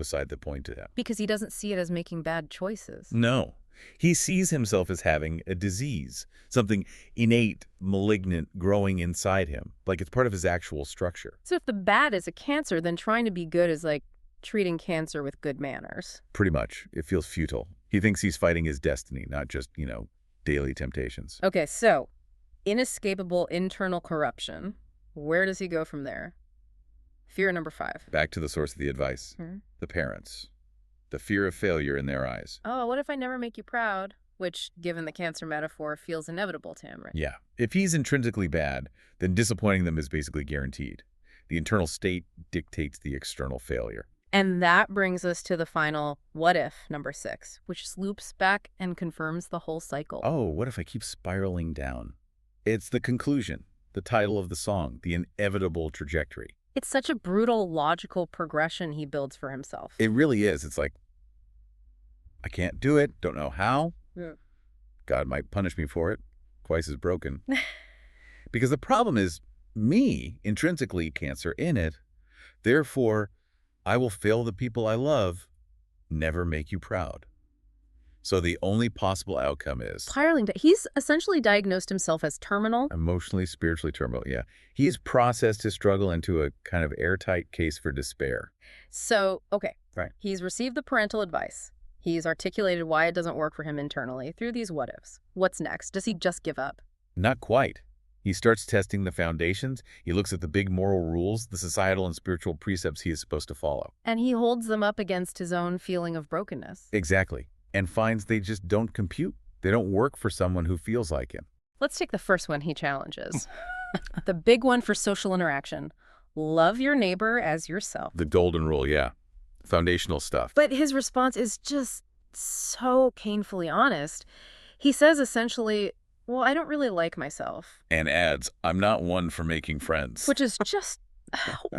beside the point to him. Because he doesn't see it as making bad choices. No. He sees himself as having a disease, something innate, malignant, growing inside him, like it's part of his actual structure. So if the bad is a cancer, then trying to be good is like treating cancer with good manners. Pretty much. It feels futile. He thinks he's fighting his destiny, not just, daily temptations. Okay, so inescapable internal corruption. Where does he go from there? Fear number 5. Back to the source of the advice. The parents. The fear of failure in their eyes. Oh, what if I never make you proud? Which, given the cancer metaphor, feels inevitable to him, right? Yeah. If he's intrinsically bad, then disappointing them is basically guaranteed. The internal state dictates the external failure. And that brings us to the final what if, number 6, which loops back and confirms the whole cycle. Oh, what if I keep spiraling down? It's the conclusion, the title of the song, the inevitable trajectory. It's such a brutal, logical progression he builds for himself. It really is. It's like, I can't do it, don't know how. Yeah. God might punish me for it. Twice as broken. Because the problem is me, intrinsically cancer in it. Therefore, I will fail the people I love, never make you proud. So the only possible outcome is Spiraling. He's essentially diagnosed himself as terminal. emotionally, spiritually terminal. Yeah. He's processed his struggle into a kind of airtight case for despair. So, okay. Right. He's received the parental advice. He's articulated why it doesn't work for him internally through these what-ifs. What's next? Does he just give up? Not quite. He starts testing the foundations. He looks at the big moral rules, the societal and spiritual precepts he is supposed to follow. And he holds them up against his own feeling of brokenness. Exactly. And finds they just don't compute. They don't work for someone who feels like him. Let's take the first one he challenges. The big one for social interaction. Love your neighbor as yourself. The golden rule, yeah. Foundational stuff. But his response is just so painfully honest. He says essentially, well, I don't really like myself. And adds, I'm not one for making friends. Which is just,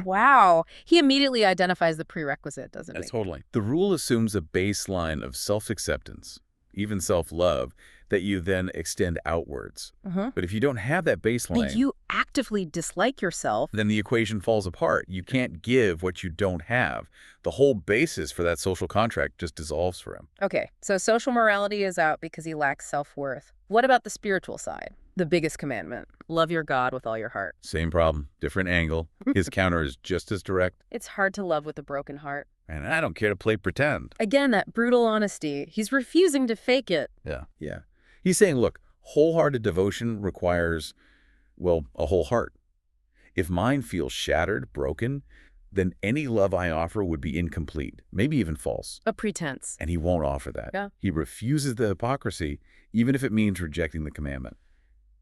wow. He immediately identifies the prerequisite, doesn't he? Totally. The rule assumes a baseline of self-acceptance, even self-love, that you then extend outwards. But if you don't have that baseline, But you actively dislike yourself. then the equation falls apart. You can't give what you don't have. The whole basis for that social contract just dissolves for him. Okay, so social morality is out because he lacks self-worth. What about the spiritual side? The biggest commandment. Love your God with all your heart. Same problem, different angle. His counter is just as direct. It's hard to love with a broken heart. And I don't care to play pretend. Again, that brutal honesty. He's refusing to fake it. Yeah. He's saying, look, wholehearted devotion requires, well, a whole heart. If mine feels shattered, broken, then any love I offer would be incomplete, maybe even false. A pretense. And he won't offer that. Yeah. He refuses the hypocrisy, even if it means rejecting the commandment.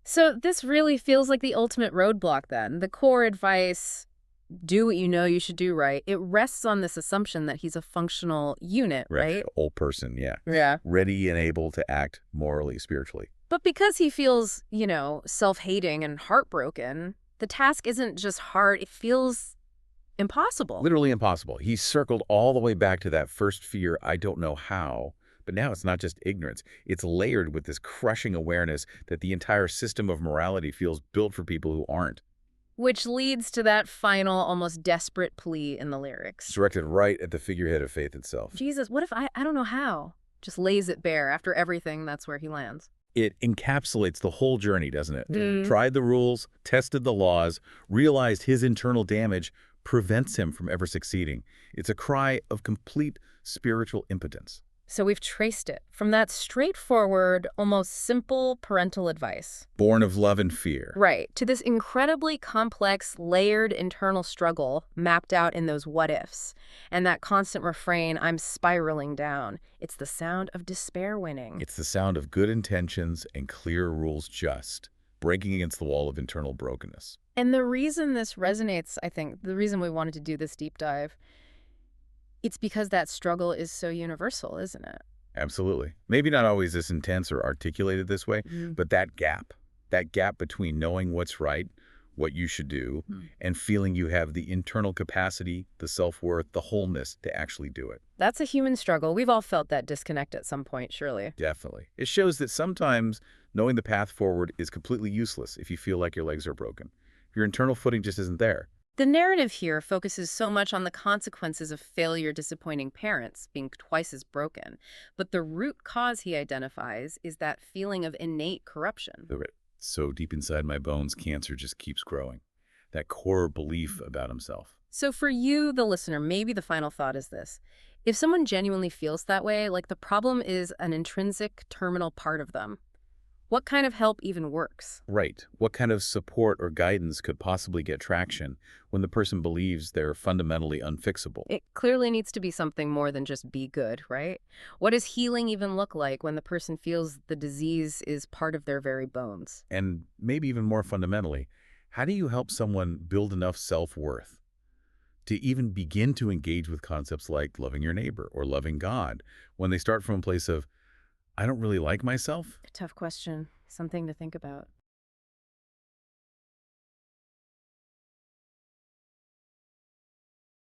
So this really feels like the ultimate roadblock then. The core advice, do what you know you should do right, it rests on this assumption that he's a functional unit, right? Whole person, yeah. Yeah. Ready and able to act morally, spiritually. But because he feels, self-hating and heartbroken, the task isn't just hard, it feels impossible. Literally impossible. He circled all the way back to that first fear, I don't know how. But now it's not just ignorance. It's layered with this crushing awareness that the entire system of morality feels built for people who aren't. Which leads to that final, almost desperate plea in the lyrics. It's directed right at the figurehead of faith itself. Jesus, what if I don't know how? Just lays it bare. After everything, that's where he lands. It encapsulates the whole journey, doesn't it? Mm. Tried the rules, tested the laws, realized his internal damage prevents him from ever succeeding. It's a cry of complete spiritual impotence. So we've traced it from that straightforward, almost simple parental advice. Born of love and fear. Right, to this incredibly complex, layered internal struggle mapped out in those what-ifs. And that constant refrain, I'm spiraling down. It's the sound of despair winning. It's the sound of good intentions and clear rules just, breaking against the wall of internal brokenness. And the reason this resonates, I think, the reason we wanted to do this deep dive, it's because that struggle is so universal, isn't it? Absolutely. Maybe not always this intense or articulated this way, but that gap between knowing what's right, what you should do, and feeling you have the internal capacity, the self-worth, the wholeness to actually do it. That's a human struggle. We've all felt that disconnect at some point, surely. Definitely. It shows that sometimes knowing the path forward is completely useless if you feel like your legs are broken. If your internal footing just isn't there. The narrative here focuses so much on the consequences of failure disappointing parents, being twice as broken. But the root cause he identifies is that feeling of innate corruption. So deep inside my bones, cancer just keeps growing. That core belief about himself. So for you, the listener, maybe the final thought is this. If someone genuinely feels that way, like the problem is an intrinsic terminal part of them, what kind of help even works? Right. What kind of support or guidance could possibly get traction when the person believes they're fundamentally unfixable? It clearly needs to be something more than just be good, right? What does healing even look like when the person feels the disease is part of their very bones? And maybe even more fundamentally, how do you help someone build enough self-worth to even begin to engage with concepts like loving your neighbor or loving God when they start from a place of, I don't really like myself? Tough question. Something to think about.